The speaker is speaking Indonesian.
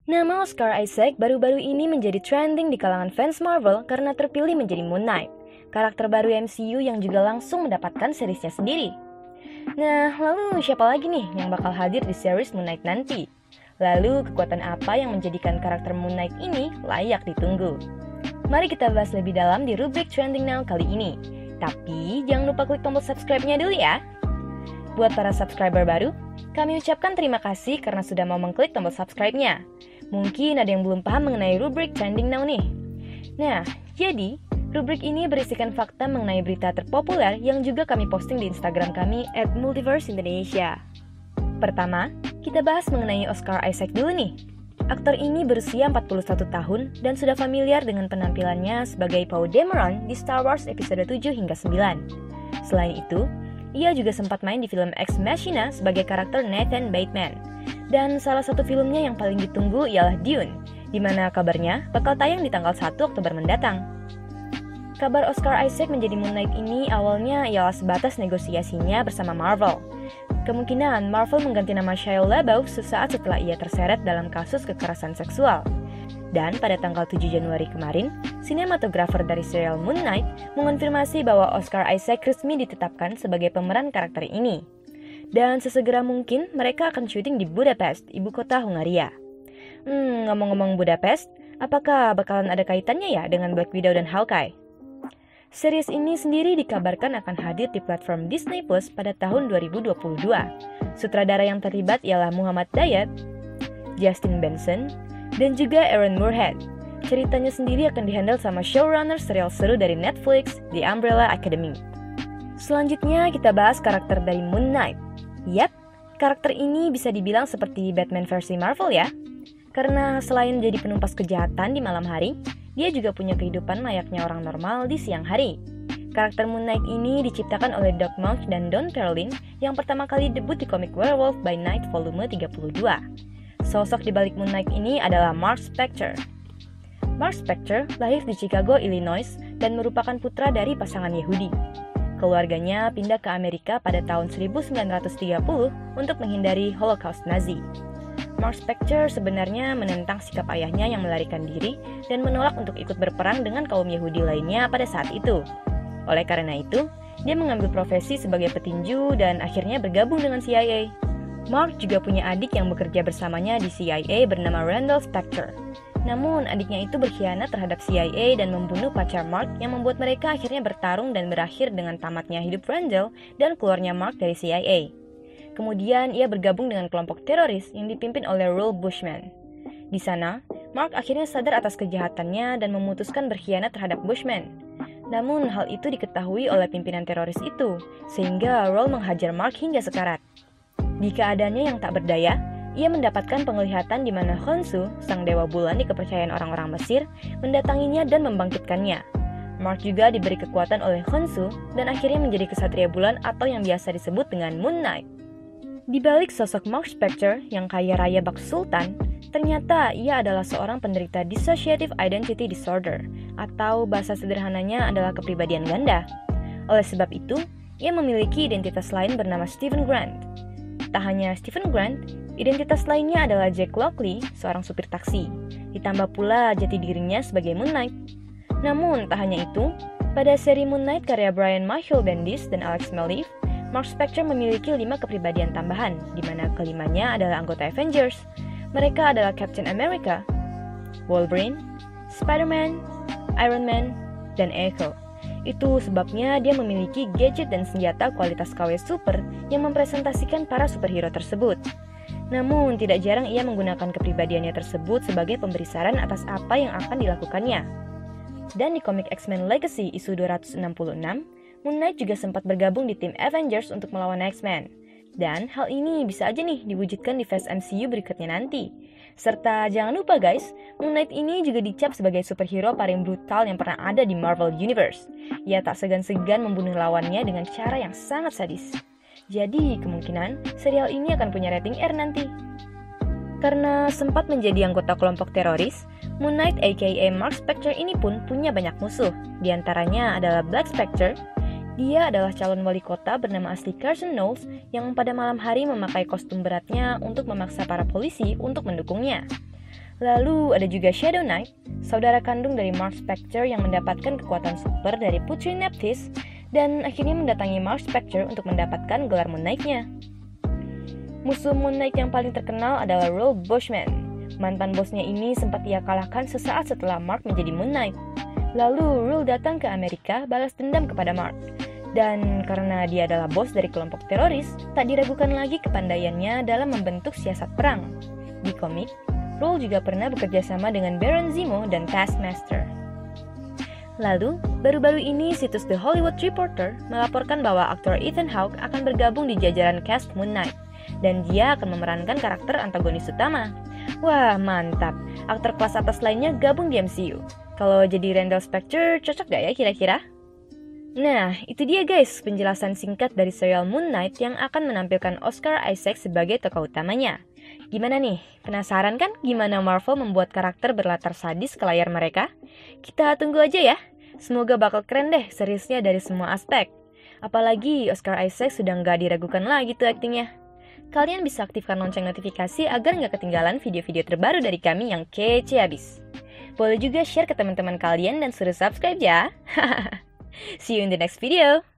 Nama Oscar Isaac baru-baru ini menjadi trending di kalangan fans Marvel karena terpilih menjadi Moon Knight, karakter baru MCU yang juga langsung mendapatkan seriesnya sendiri. Nah, lalu siapa lagi nih yang bakal hadir di series Moon Knight nanti? Lalu kekuatan apa yang menjadikan karakter Moon Knight ini layak ditunggu? Mari kita bahas lebih dalam di rubrik Trending Now kali ini. Tapi jangan lupa klik tombol subscribe-nya dulu ya. Buat para subscriber baru, kami ucapkan terima kasih karena sudah mau mengklik tombol subscribe-nya. Mungkin ada yang belum paham mengenai rubrik Trending Now nih. Nah, jadi rubrik ini berisikan fakta mengenai berita terpopuler yang juga kami posting di Instagram kami @multiverseindonesia. Pertama, kita bahas mengenai Oscar Isaac dulu nih. Aktor ini berusia 41 tahun dan sudah familiar dengan penampilannya sebagai Poe Dameron di Star Wars episode 7 hingga 9. Selain itu, ia juga sempat main di film Ex Machina sebagai karakter Nathan Bateman. Dan salah satu filmnya yang paling ditunggu ialah Dune, di mana kabarnya bakal tayang di tanggal 1 Oktober mendatang. Kabar Oscar Isaac menjadi Moon Knight ini awalnya ialah sebatas negosiasinya bersama Marvel. Kemungkinan Marvel mengganti nama Shia LaBeouf sesaat setelah ia terseret dalam kasus kekerasan seksual. Dan pada tanggal 7 Januari kemarin, sinematografer dari serial Moon Knight mengonfirmasi bahwa Oscar Isaac resmi ditetapkan sebagai pemeran karakter ini. Dan sesegera mungkin mereka akan syuting di Budapest, ibu kota Hungaria. Ngomong-ngomong Budapest, apakah bakalan ada kaitannya ya dengan Black Widow dan Hawkeye? Series ini sendiri dikabarkan akan hadir di platform Disney Plus pada tahun 2022. Sutradara yang terlibat ialah Muhammad Dayat, Justin Benson, dan juga Aaron Moorhead. Ceritanya sendiri akan dihandle sama showrunner serial seru dari Netflix, The Umbrella Academy. Selanjutnya kita bahas karakter dari Moon Knight. Yap, karakter ini bisa dibilang seperti Batman versi Marvel ya. Karena selain jadi penumpas kejahatan di malam hari, dia juga punya kehidupan layaknya orang normal di siang hari. Karakter Moon Knight ini diciptakan oleh Doug Moench dan Don Perlin yang pertama kali debut di komik Werewolf by Night volume 32. Sosok di balik Moon Knight ini adalah Mark Spector. Mark Spector lahir di Chicago, Illinois dan merupakan putra dari pasangan Yahudi. Keluarganya pindah ke Amerika pada tahun 1930 untuk menghindari Holocaust Nazi. Mark Spector sebenarnya menentang sikap ayahnya yang melarikan diri dan menolak untuk ikut berperang dengan kaum Yahudi lainnya pada saat itu. Oleh karena itu, dia mengambil profesi sebagai petinju dan akhirnya bergabung dengan CIA. Mark juga punya adik yang bekerja bersamanya di CIA bernama Randall Spector. Namun, adiknya itu berkhianat terhadap CIA dan membunuh pacar Mark yang membuat mereka akhirnya bertarung dan berakhir dengan tamatnya hidup Randall dan keluarnya Mark dari CIA. Kemudian, ia bergabung dengan kelompok teroris yang dipimpin oleh Raoul Bushman. Di sana, Mark akhirnya sadar atas kejahatannya dan memutuskan berkhianat terhadap Bushman. Namun, hal itu diketahui oleh pimpinan teroris itu, sehingga Raoul menghajar Mark hingga sekarat. Di keadaannya yang tak berdaya, ia mendapatkan penglihatan di mana Khonsu, sang dewa bulan di kepercayaan orang-orang Mesir, mendatanginya dan membangkitkannya. Mark juga diberi kekuatan oleh Khonsu dan akhirnya menjadi kesatria bulan atau yang biasa disebut dengan Moon Knight. Di balik sosok Mark Spector yang kaya raya bak sultan, ternyata ia adalah seorang penderita dissociative identity disorder, atau bahasa sederhananya adalah kepribadian ganda. Oleh sebab itu, ia memiliki identitas lain bernama Stephen Grant. Tak hanya Stephen Grant, identitas lainnya adalah Jack Lockley, seorang supir taksi. Ditambah pula jati dirinya sebagai Moon Knight. Namun, tak hanya itu, pada seri Moon Knight karya Brian Michael Bendis dan Alex Maleev, Mark Spector memiliki 5 kepribadian tambahan, di mana kelimanya adalah anggota Avengers. Mereka adalah Captain America, Wolverine, Spider-Man, Iron Man, dan Echo. Itu sebabnya dia memiliki gadget dan senjata kualitas KW super yang mempresentasikan para superhero tersebut. Namun, tidak jarang ia menggunakan kepribadiannya tersebut sebagai pemberi saran atas apa yang akan dilakukannya. Dan di komik X-Men Legacy isu 266, Moon Knight juga sempat bergabung di tim Avengers untuk melawan X-Men. Dan hal ini bisa aja nih diwujudkan di phase MCU berikutnya nanti. Serta jangan lupa guys, Moon Knight ini juga dicap sebagai superhero paling brutal yang pernah ada di Marvel Universe. Ia tak segan-segan membunuh lawannya dengan cara yang sangat sadis. Jadi kemungkinan serial ini akan punya rating R nanti. Karena sempat menjadi anggota kelompok teroris, Moon Knight aka Mark Spector ini pun punya banyak musuh. Di antaranya adalah Black Spectre. Dia adalah calon wali kota bernama asli Carson Knowles yang pada malam hari memakai kostum beratnya untuk memaksa para polisi untuk mendukungnya. Lalu ada juga Shadow Knight, saudara kandung dari Mark Spector yang mendapatkan kekuatan super dari Putri Nephthys dan akhirnya mendatangi Mark Spector untuk mendapatkan gelar Moon Knight-nya. Musuh Moon Knight yang paling terkenal adalah Royal Bushman. Mantan bosnya ini sempat ia kalahkan sesaat setelah Mark menjadi Moon Knight. Lalu Rule datang ke Amerika balas dendam kepada Mark. Dan karena dia adalah bos dari kelompok teroris, tak diragukan lagi kepandaiannya dalam membentuk siasat perang. Di komik, Rule juga pernah bekerja sama dengan Baron Zemo dan Taskmaster. Lalu, baru-baru ini situs The Hollywood Reporter melaporkan bahwa aktor Ethan Hawke akan bergabung di jajaran cast Moon Knight. Dan dia akan memerankan karakter antagonis utama. Wah, mantap. Aktor kelas atas lainnya gabung di MCU. Kalau jadi Randall Spector, cocok gak ya kira-kira? Nah, itu dia guys, penjelasan singkat dari serial Moon Knight yang akan menampilkan Oscar Isaac sebagai tokoh utamanya. Gimana nih? Penasaran kan gimana Marvel membuat karakter berlatar sadis ke layar mereka? Kita tunggu aja ya. Semoga bakal keren deh seriesnya dari semua aspek. Apalagi Oscar Isaac sudah nggak diragukan lagi tuh aktingnya. Kalian bisa aktifkan lonceng notifikasi agar nggak ketinggalan video-video terbaru dari kami yang kece abis. Boleh juga share ke teman-teman kalian dan suruh subscribe ya. See you in the next video.